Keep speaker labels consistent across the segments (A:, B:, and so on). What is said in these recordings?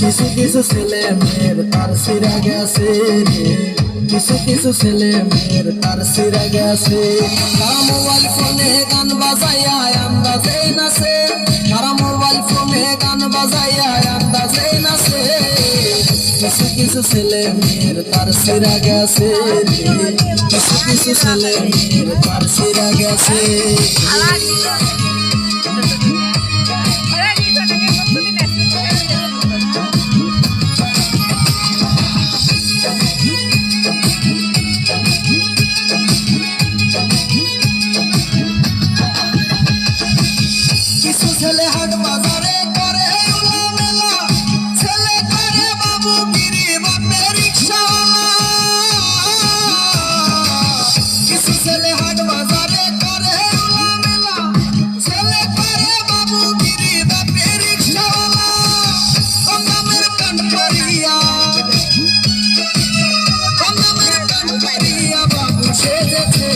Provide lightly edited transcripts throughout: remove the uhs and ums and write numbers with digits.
A: কিছু কিছু ছেলে মেয়ের তার সিরা গেছে রে, কিছু কিছু ছেলে মেয়ের তার সিরা গেছে। তারা মোবাইল ফোনে গান বাজাইয়া আন্দাজে নাচে, তারা মোবাইল ফোনে গান বাজাইয়া আন্দাজে নাচে। কিছু কিছু ছেলে মেয়ের তার সিরা গেছে রে, কিছু কিছু ছেলে মেয়ের তার সিরা গেছে। কিছু ছেলে হাট বাজারে করে উলামেলা, ছেলে করে বাবুগিরি বাপের রিকশাওয়ালা। কিছু ছেলে হাট বাজারে করে উলামেলা, ছেলে করে বাবুগিরি বাপের রিকশাওয়ালা। কম দামের কান করিয়া, কম দামের কান করিয়া বাবু সেজেছে।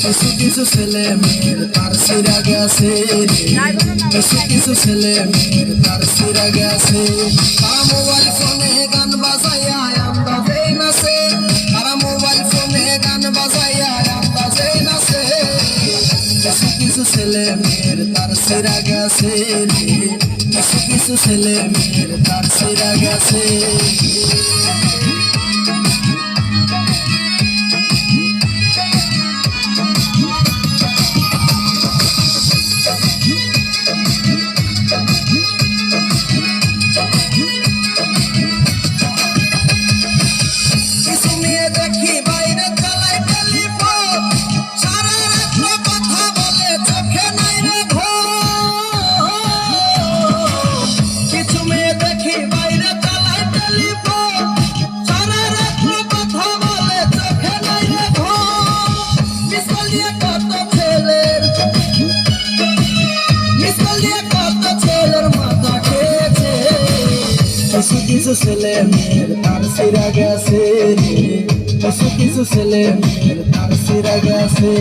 A: কিছু কিছু ছেলে মেয়ের তার সিরা গেছে রে, কিছু কিছু ছেলে মেয়ের তার সিরা গেছে। তারা মোবাইল ফোনে গান বাজাইয়া আন্দাজে নাচে, তারা মোবাইল ফোনে গান বাজাইয়া আন্দাজে নাচে। কিছু কিছু ছেলে মেয়ের তার সিরা গেছে রে, কিছু কিছু ছেলে মেয়ের তার সিরা গেছে। কিছু মেয়ে দেখি বাইরে চালায় টেলিফোন, সারা রাত্র কথা বলে চোখে নাই রে ঘুম। কিছু মেয়ে দেখি বাইরে চালায় টেলিফোন, সারা রাত্র কথা বলে চোখে নাই রে ঘুম। মিসকল দিয়ে কত ছেলের, মিসকল দিয়ে কত ছেলের মাথা খেয়েছে। কিছু কিছু ছেলে মেয়ের তার সিরা গেছে রে, কিছু কিছু ছেলে মেয়ের তার সিরা গেছে।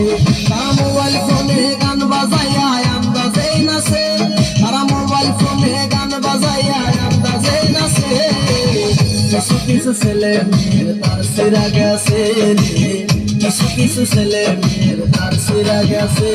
A: তারা মোবাইল ফোনে গান বাজাইয়া আন্দাজে নাচে, তারা মোবাইল ফোনে গান বাজাইয়া আন্দাজে নাচে। কিছু কিছু ছেলে মেয়ের তার সিরা গেছে রে, কিছু কিছু ছেলে মেয়ের তার সিরা গেছে।